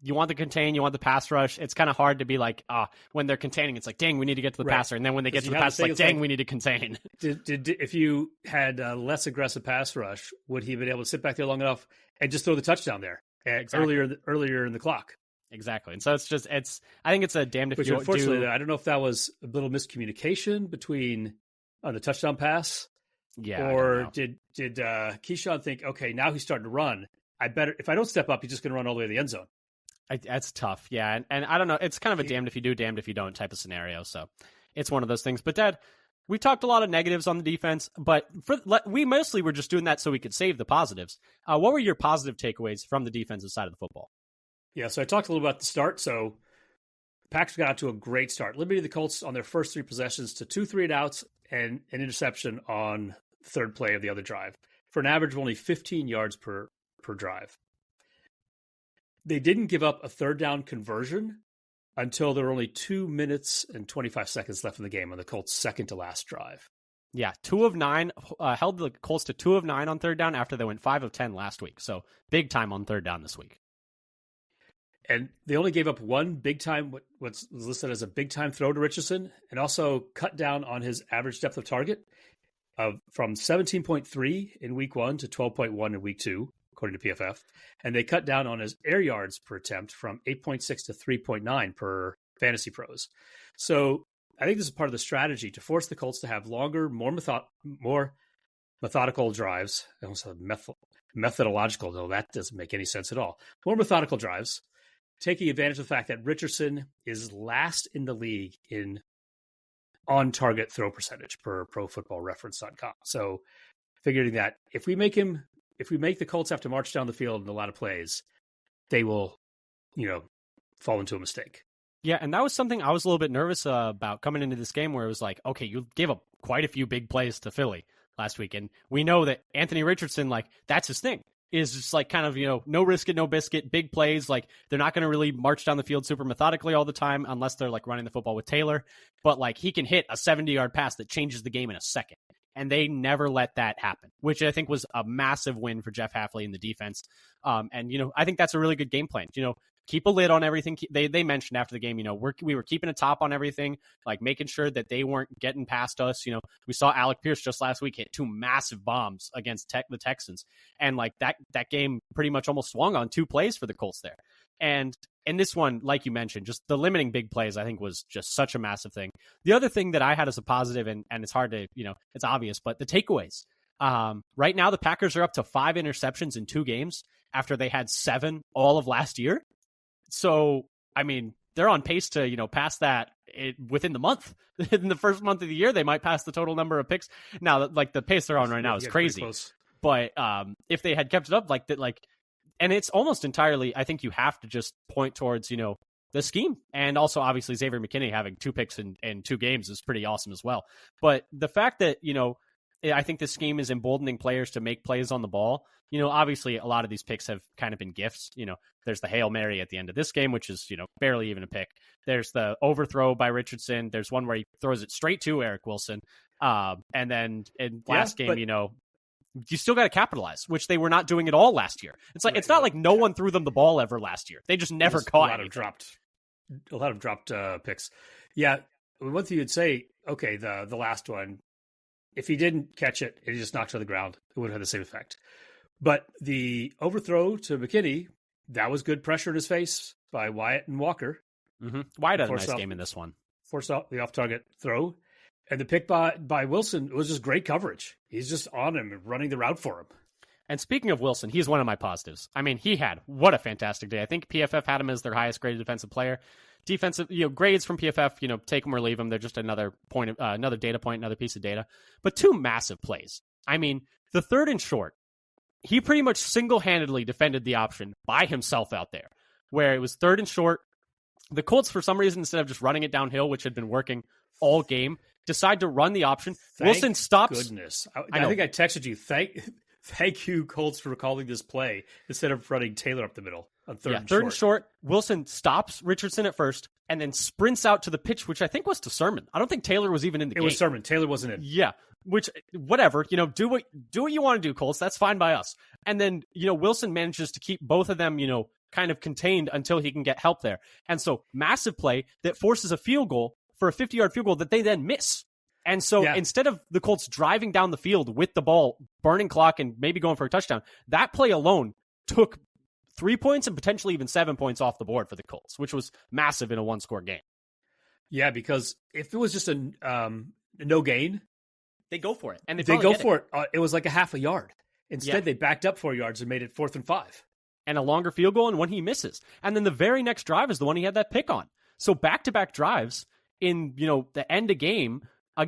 you want the contain, you want the pass rush. It's kind of hard to be like, when they're containing, it's like, dang, we need to get to the passer, and then when they get to the passer, it's like, dang, we need to contain. If you had a less aggressive pass rush, would he have been able to sit back there long enough and just throw the touchdown there earlier in the clock? Exactly, and so I think it's a damned if you don't do. Unfortunately, I don't know if that was a little miscommunication between the touchdown pass. Yeah. Or did Keyshawn think, okay, now he's starting to run. If I don't step up, he's just going to run all the way to the end zone. That's tough. Yeah. And I don't know. It's kind of a damned if you do, damned if you don't type of scenario. So it's one of those things. But Dad, we talked a lot of negatives on the defense, but we mostly were just doing that so we could save the positives. What were your positive takeaways from the defensive side of the football? Yeah. So I talked a little about the start. So Packers got out to a great start. Limited the Colts on their first 3 possessions to 2 3-and-outs and an interception on third play of the other drive for an average of only 15 yards per drive. They didn't give up a third down conversion until there were only 2 minutes and 25 seconds left in the game on the Colts' second to last drive. Yeah, 2 of 9 held the Colts to 2 of 9 on third down after they went 5 of 10 last week. So big time on third down this week. And they only gave up one big time, what's listed as a big time throw to Richardson, and also cut down on his average depth of target from 17.3 in week 1 to 12.1 in week 2, according to PFF. And they cut down on his air yards per attempt from 8.6 to 3.9 per Fantasy Pros. So I think this is part of the strategy to force the Colts to have longer, more methodical drives. I almost said methodological, though that doesn't make any sense at all. More methodical drives, taking advantage of the fact that Richardson is last in the league in on-target throw percentage per ProFootballReference.com. So figuring that if we make the Colts have to march down the field in a lot of plays, they will, fall into a mistake. Yeah, and that was something I was a little bit nervous about coming into this game where it was like, okay, you gave up quite a few big plays to Philly last week, and we know that Anthony Richardson, that's his thing. Is just kind of, no risk it, no biscuit, big plays. They're not going to really march down the field super methodically all the time unless they're running the football with Taylor. But he can hit a 70-yard pass that changes the game in a second. And they never let that happen, which I think was a massive win for Jeff Hafley in the defense. And I think that's a really good game plan. Keep a lid on everything. They mentioned after the game, we were keeping a top on everything, making sure that they weren't getting past us. We saw Alec Pierce just last week hit 2 massive bombs against the Texans. And that game pretty much almost swung on 2 plays for the Colts there. And in this one, like you mentioned, just the limiting big plays, I think, was just such a massive thing. The other thing that I had as a positive, and it's hard to, it's obvious, but the takeaways. Right now, the Packers are up to 5 interceptions in 2 games after they had 7 all of last year. So, I mean, they're on pace to, pass that within the month. In the first month of the year, they might pass the total number of picks. Now, like the pace they're on right now is crazy. But if they had kept it up like that, and it's almost entirely, I think you have to just point towards, the scheme. And also, obviously, Xavier McKinney having 2 picks in 2 games is pretty awesome as well. But the fact that, I think this scheme is emboldening players to make plays on the ball. Obviously, a lot of these picks have kind of been gifts. There's the Hail Mary at the end of this game, which is, barely even a pick. There's the overthrow by Richardson. There's one where he throws it straight to Eric Wilson. And then in last game, you still got to capitalize, which they were not doing at all last year. It's like, it's not like no one threw them the ball ever last year. They just never caught it. A lot of dropped picks. Yeah. One thing you'd say, okay, the last one, if he didn't catch it and he just knocked it to the ground, it would have had the same effect. But the overthrow to McKinney, that was good pressure in his face by Wyatt and Walker. Mm-hmm. Wyatt had a nice game in this one. Forced out the off-target throw. And the pick by Wilson was just great coverage. He's just on him and running the route for him. And speaking of Wilson, he's one of my positives. I mean, what a fantastic day. I think PFF had him as their highest graded defensive player. Defensive, grades from PFF, take them or leave them. They're just another point, another data point, another piece of data. But 2 massive plays. I mean, the 3rd and short, he pretty much single-handedly defended the option by himself out there, where it was 3rd and short. The Colts, for some reason, instead of just running it downhill, which had been working all game, decide to run the option. Wilson stops. Goodness, I think I texted you. Thank you, Colts, for calling this play instead of running Taylor up the middle on 3rd and short. Wilson stops Richardson at first and then sprints out to the pitch, which I think was to Sermon. I don't think Taylor was even in the game. It was Sermon. Taylor wasn't in. Yeah, which, whatever, do what you want to do, Colts. That's fine by us. And then, Wilson manages to keep both of them, kind of contained until he can get help there. And so massive play that forces a field goal for a 50-yard field goal that they then miss. And so instead of the Colts driving down the field with the ball, burning clock, and maybe going for a touchdown, that play alone took 3 points and potentially even 7 points off the board for the Colts, which was massive in a 1-score game. Yeah, because if it was just a no gain, they go for it. And they go for it. It was like a half a yard. Instead, they backed up 4 yards and made it 4th and 5. And a longer field goal, and one he misses. And then the very next drive is the one he had that pick on. So back-to-back drives in, the end of game,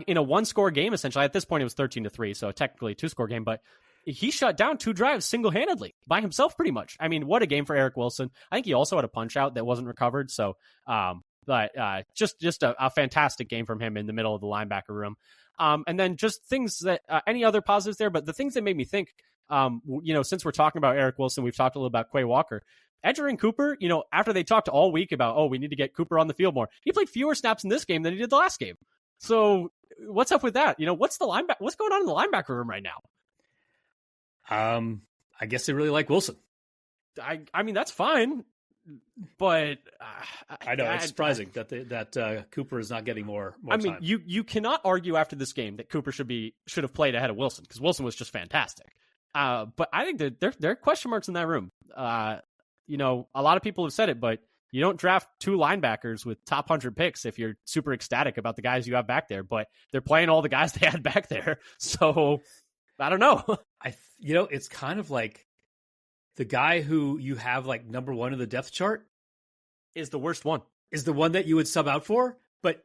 in a 1-score game, essentially. At this point, it was 13-3, so technically a 2-score game, but he shut down 2 drives single-handedly by himself, pretty much. I mean, what a game for Eric Wilson. I think he also had a punch-out that wasn't recovered, so just a fantastic game from him in the middle of the linebacker room. And then just things that, any other positives there, but the things that made me think, since we're talking about Eric Wilson, we've talked a little about Quay Walker. Edger and Cooper, after they talked all week about, we need to get Cooper on the field more, he played fewer snaps in this game than he did the last game. So what's up with that? What's going on in the linebacker room right now? I guess they really like Wilson. I mean, that's fine, but I know it's surprising that Cooper is not getting more time. I mean, you cannot argue after this game that Cooper should have played ahead of Wilson, because Wilson was just fantastic. But I think that there are question marks in that room. A lot of people have said it, but you don't draft 2 linebackers with top 100 picks if you're super ecstatic about the guys you have back there, but they're playing all the guys they had back there. So I don't know. It's kind of like the guy who you have like number 1 in the depth chart is the worst one, is the one that you would sub out for, but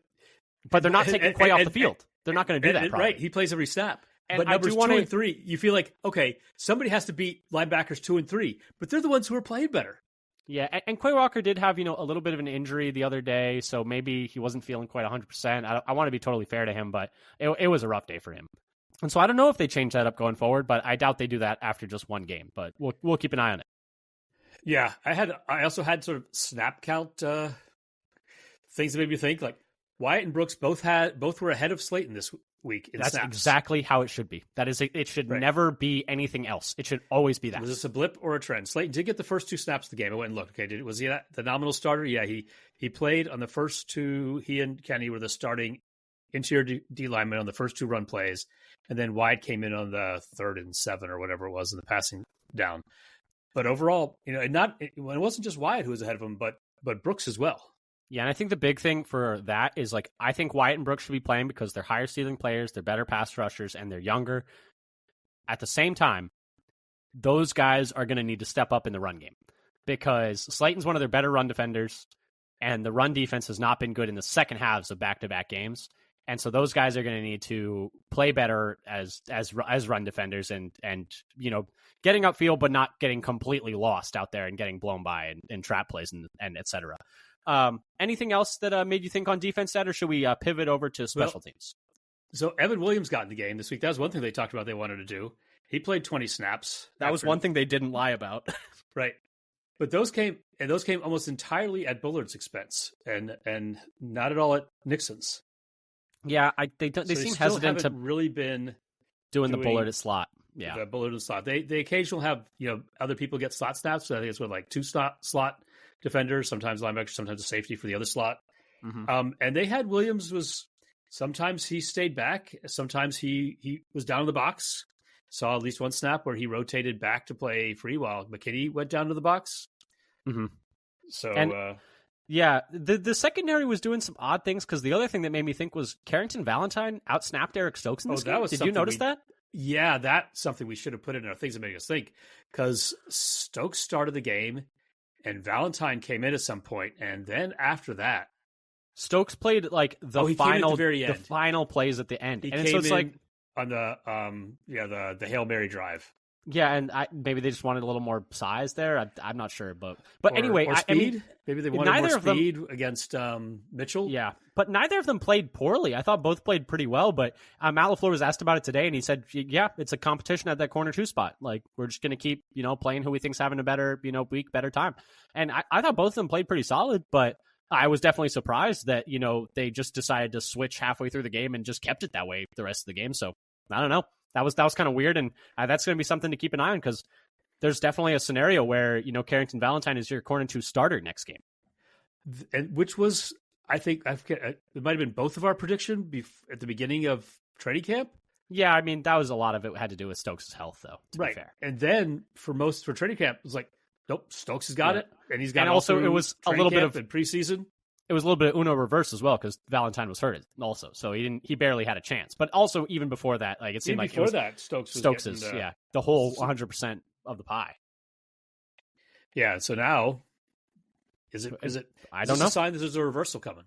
they're not taking Quay off the field. They're not going to do that. Probably. Right. He plays every snap. And but numbers 2 and 3, you feel like, okay, somebody has to beat linebackers 2 and 3, but they're the ones who are playing better. Yeah, and Quay Walker did have, a little bit of an injury the other day, so maybe he wasn't feeling quite 100%. I want to be totally fair to him, but it was a rough day for him. And so I don't know if they change that up going forward, but I doubt they do that after just 1 game, but we'll keep an eye on it. Yeah, I also had sort of snap count things that made me think, like Wyatt and Brooks both were ahead of Slayton this week in That's snaps. exactly how it should be. It should never be anything else. It should always be that. Was this a blip or a trend? Slayton did get the first 2 snaps of the game. I went and looked. Okay, was he the nominal starter? Yeah, he played on the first 2. He and Kenny were the starting interior D linemen on the first 2 run plays, and then Wyatt came in on the 3rd and 7 or whatever it was in the passing down. But overall, it wasn't just Wyatt who was ahead of him, but Brooks as well. Yeah, and I think the big thing for that is, like, I think Wyatt and Brooks should be playing because they're higher ceiling players, they're better pass rushers, and they're younger. At the same time, those guys are going to need to step up in the run game because Slayton's one of their better run defenders, and the run defense has not been good in the second halves of back-to-back games. And so those guys are going to need to play better as run defenders and getting upfield, but not getting completely lost out there and getting blown by in trap plays and et cetera. Anything else that made you think on defense, Dad, or should we pivot over to special teams? So Evan Williams got in the game this week. That was one thing they talked about they wanted to do. He played 20 snaps. That was one thing they didn't lie about. Right. But those came almost entirely at Bullard's expense and not at all at Nixon's. Yeah, they seem hesitant to really been doing the Bullard at slot. Yeah, the Bullard at slot. They occasionally have other people get slot snaps. So I think it's like two slot defenders, sometimes linebackers, sometimes a safety for the other slot. Mm-hmm. And they had Williams sometimes he stayed back, sometimes he was down in the box. Saw at least one snap where he rotated back to play free while McKinney went down to the box. Mm-hmm. So. Yeah, the secondary was doing some odd things because the other thing that made me think was Carrington Valentine outsnapped Eric Stokes in this game. Did you notice that? Yeah, that's something we should have put in our things that made us think because Stokes started the game and Valentine came in at some point, and then after that, Stokes played like the final plays at the end, and so it's like on the Hail Mary drive. Yeah, and maybe they just wanted a little more size there. I'm not sure, but anyway, or speed. Maybe they wanted more speed against Mitchell. Yeah, but neither of them played poorly. I thought both played pretty well. But Matt LaFleur was asked about it today, and he said, "Yeah, it's a competition at that corner 2 spot. Like we're just going to keep playing who we think's having a better week, better time." And I thought both of them played pretty solid, but I was definitely surprised that they just decided to switch halfway through the game and just kept it that way the rest of the game. So I don't know. That was kind of weird, and that's going to be something to keep an eye on because there's definitely a scenario where Carrington Valentine is your corner 2 starter next game, and which was I think it might have been both of our prediction at the beginning of training camp. Yeah, I mean that was a lot of it had to do with Stokes' health, though. To be fair, and then for training camp, it was like, nope, Stokes has got it, and he's got. And also, it was a little bit of preseason. It was a little bit of Uno reverse as well because Valentine was hurt also, so he barely had a chance. But also even before that, like it seemed like Stokes is the whole 100% of the pie. Yeah. So now, is it? I don't know. A sign that there's a reversal coming.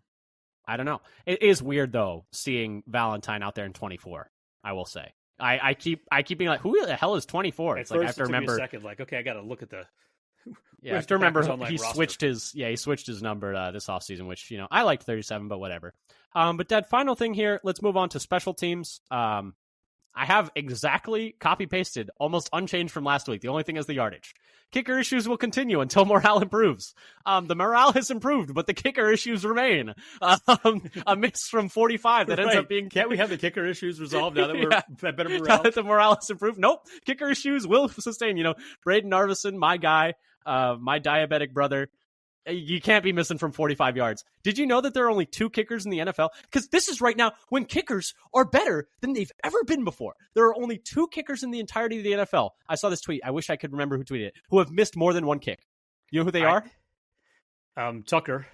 I don't know. It is weird though seeing Valentine out there in 24. I will say. I keep being like, who the hell is 24? It's like I have to remember. A second, like okay, I got to look at the. Yeah, I have to remember he switched his number this offseason, which I liked 37, but whatever. But Dad, final thing here, let's move on to special teams. I have exactly copy pasted, almost unchanged from last week. The only thing is the yardage. Kicker issues will continue until morale improves. The morale has improved, but the kicker issues remain. A miss from 45 that ends up being. Can't we have the kicker issues resolved now that we're at better morale? Now that the morale has improved. Nope. Kicker issues will sustain. Braden Narvison, my guy. My diabetic brother, you can't be missing from 45 yards. Did you know that there are only 2 kickers in the NFL? Because this is right now when kickers are better than they've ever been before. There are only 2 kickers in the entirety of the NFL. I saw this tweet. I wish I could remember who tweeted it. Who have missed more than 1 kick. You know who they are? Tucker.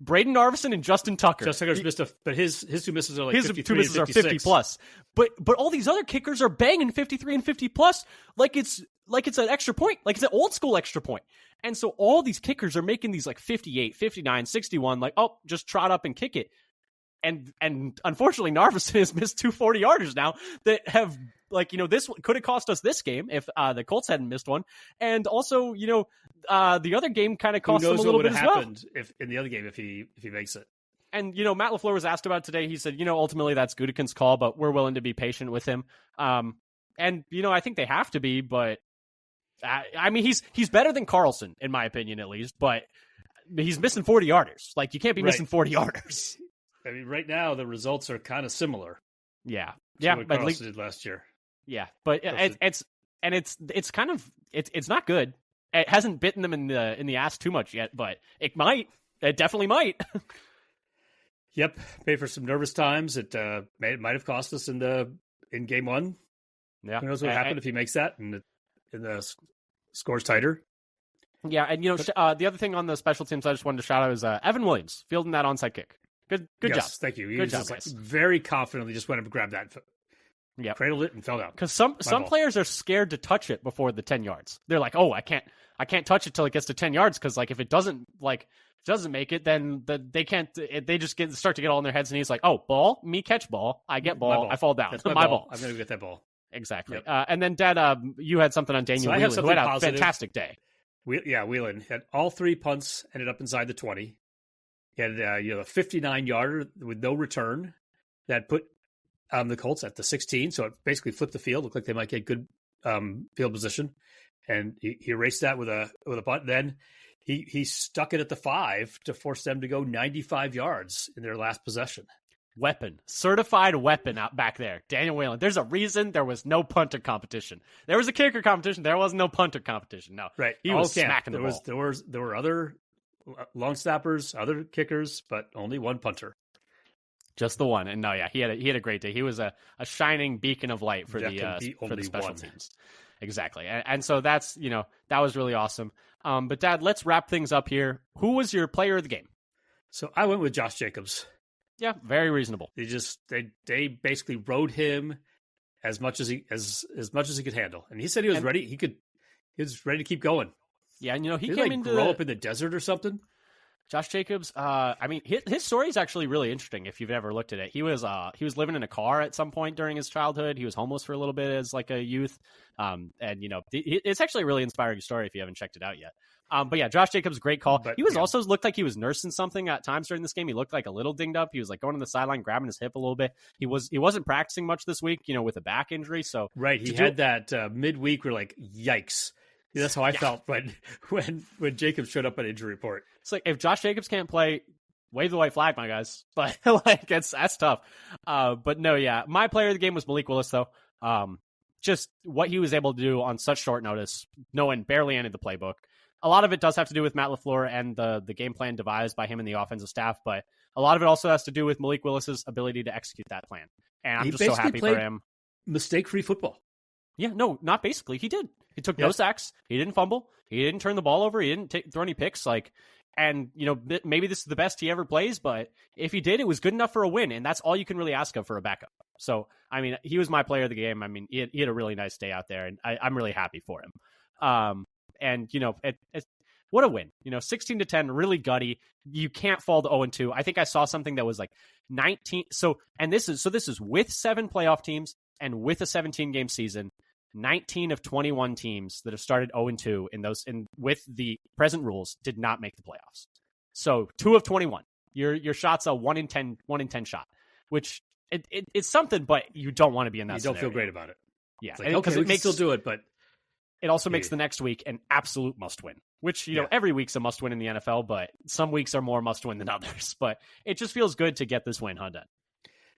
Braden Narvison and Justin Tucker. Justin Tucker's missed but his 2 misses are like 53 2 misses are 50 plus. But all these other kickers are banging 53 and 50 plus like it's an extra point, like it's an old school extra point. And so all these kickers are making these like 58, 59, 61, like, oh, just trot up and kick it. And unfortunately, Narvison has missed 2 40-yarders now that have, this could have cost us this game if the Colts hadn't missed one. And also, the other game kind of cost them a little bit as well. Who knows what would have happened if in the other game if he makes it. And, Matt LaFleur was asked about it today. He said, ultimately that's Gutekunst's call, but we're willing to be patient with him. And, I think they have to be, but I mean, he's better than Carlson, in my opinion, at least, but he's missing 40-yarders. Like, you can't be missing 40-yarders. I mean, right now, the results are kind of similar. Yeah. To what Carlson did last year. Yeah, but it's kind of, it's not good. It hasn't bitten them in the ass too much yet, but it might. It definitely might. Yep. Pay for some nervous times. It might have cost us in game 1. Yeah. Who knows what happened if he makes that and the score's tighter. Yeah, and the other thing on the special teams I just wanted to shout out is Evan Williams fielding that onside kick. Good job. Thank you. He Good just job, guys. very confidently just went up and grabbed that. Yeah, cradled it and fell down. Because some players are scared to touch it before the 10 yards. They're like, oh, I can't touch it till it gets to 10 yards because if it doesn't make it, then they can't. They just start to get all in their heads, and he's like, oh, ball, me catch ball, I get ball, I fall down. That's my ball. I'm gonna get that ball. Exactly. Yep. And then Dad, you had something on Daniel Whelan, who had a positive. fantastic day. Whelan had all 3 punts ended up inside the 20. He had a 59-yarder with no return that put the Colts at the 16. So it basically flipped the field. Looked like they might get good field position, and he erased that with a punt. Then he stuck it at the 5 to force them to go 95 yards in their last possession. Certified weapon out back there. Daniel Whelan. There's a reason there was no punter competition. There was a kicker competition. There was no punter competition. No, right. He was smacking the ball. There were other long snappers, other kickers, but only one punter. Just the one. And no, yeah, he had a great day. He was a shining beacon of light for the special teams. Exactly. And so that's, that was really awesome. But Dad, let's wrap things up here. Who was your player of the game? So I went with Josh Jacobs. Yeah, very reasonable. They basically rode him as much as he could handle, and he said he was ready. He was ready to keep going. Yeah, and he came into grow up in the desert or something. Josh Jacobs, his story is actually really interesting. If you've ever looked at it, he was living in a car at some point during his childhood. He was homeless for a little bit as like a youth, and it's actually a really inspiring story if you haven't checked it out yet. But yeah, Josh Jacobs, great call. He was also looked like he was nursing something at times during this game. He looked like a little dinged up. He was like going to the sideline, grabbing his hip a little bit. He wasn't practicing much this week, with a back injury. So right, he had that midweek where like, yikes. That's how I felt when Jacobs showed up on injury report. It's like, if Josh Jacobs can't play, wave the white flag, my guys. But that's tough. But no, yeah, my player of the game was Malik Willis, though. Just what he was able to do on such short notice, knowing barely any of the playbook. A lot of it does have to do with Matt LaFleur and the game plan devised by him and the offensive staff, but a lot of it also has to do with Malik Willis's ability to execute that plan. And I'm just so happy for him. Mistake-free football. Yeah, no, not basically. He did. He took no sacks. He didn't fumble. He didn't turn the ball over. He didn't throw any picks. And maybe this is the best he ever plays, but if he did, it was good enough for a win, and that's all you can really ask of for a backup. So, he was my player of the game. He had a really nice day out there, and I'm really happy for him. What a win. 16-10, really gutty. You can't fall to 0-2. I think I saw something that was like 19. This is with 7 playoff teams and with a 17-game season. 19 of 21 teams that have started 0-2 with the present rules did not make the playoffs. So 2 of 21. Your shot's a 1 in 10 shot, which it's something, but you don't want to be in that. You scenario. don't feel great about it. Yeah, it's like, we can still do it, but it also makes the next week an absolute must win. Which every week's a must win in the NFL, but some weeks are more must win than others. But it just feels good to get this win, huh, Dan?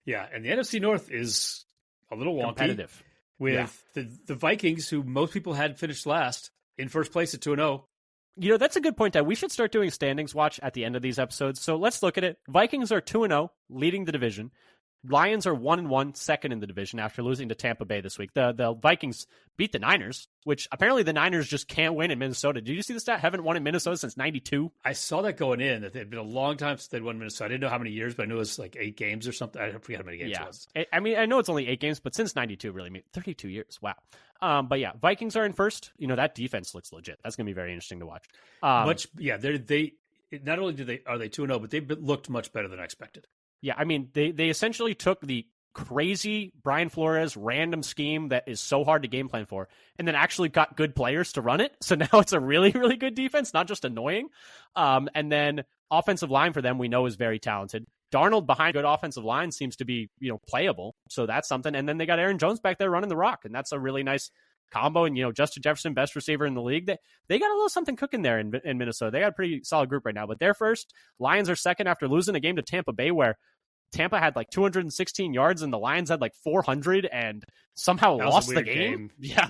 Yeah, and the NFC North is a little wonky. Competitive. With the Vikings, who most people had finished last, in first place at 2-0. That's a good point, Dad. We should start doing standings watch at the end of these episodes. So let's look at it. Vikings are 2-0, leading the division. Lions are 1-1, second in the division after losing to Tampa Bay this week. The Vikings beat the Niners, which apparently the Niners just can't win in Minnesota. Did you see the stat? Haven't won in Minnesota since 92. I saw that going in, that it had been a long time since they'd won Minnesota. I didn't know how many years, but I knew it was like 8 games or something. I forget how many games it was. I know it's only 8 games, but since 92, really, 32 years. Wow. But yeah, Vikings are in first. That defense looks legit. That's going to be very interesting to watch. They not only are they 2-0, but they've looked much better than I expected. Yeah, they essentially took the crazy Brian Flores random scheme that is so hard to game plan for, and then actually got good players to run it. So now it's a really, really good defense, not just annoying. And then offensive line for them, we know, is very talented. Darnold behind good offensive line seems to be, playable. So that's something. And then they got Aaron Jones back there running the rock, and that's a really nice combo. And, Justin Jefferson, best receiver in the league. They got a little something cooking there in Minnesota. They got a pretty solid group right now, but they're first. Lions are second after losing a game to Tampa Bay, where Tampa had like 216 yards and the Lions had like 400 and somehow lost the game. Yeah.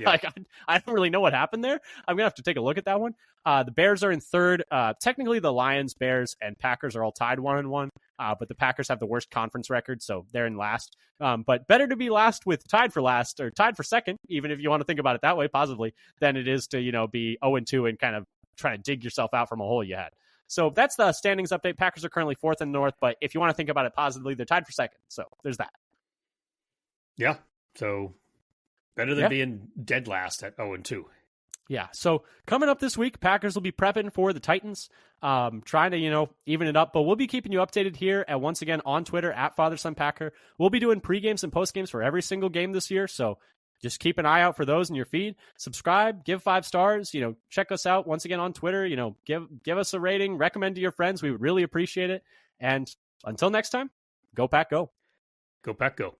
I don't really know what happened there. I'm going to have to take a look at that one. The Bears are in third. Technically the Lions, Bears, and Packers are all tied 1-1. But the Packers have the worst conference record, so they're in last. But better to be last with tied for last or tied for second, even if you want to think about it that way positively, than it is to, be 0-2 and kind of trying to dig yourself out from a hole you had. So that's the standings update. Packers are currently 4th in the North, but if you want to think about it positively, they're tied for 2nd. So there's that. Yeah. So better than being dead last at 0-2. Yeah. So coming up this week, Packers will be prepping for the Titans, trying to, even it up. But we'll be keeping you updated here and once again on Twitter at FatherSonPacker. We'll be doing pre-games and post-games for every single game this year. So just keep an eye out for those in your feed. Subscribe, give 5 stars, check us out once again on Twitter, give us a rating, recommend to your friends. We would really appreciate it. And until next time, go Pack, go. Go Pack, go.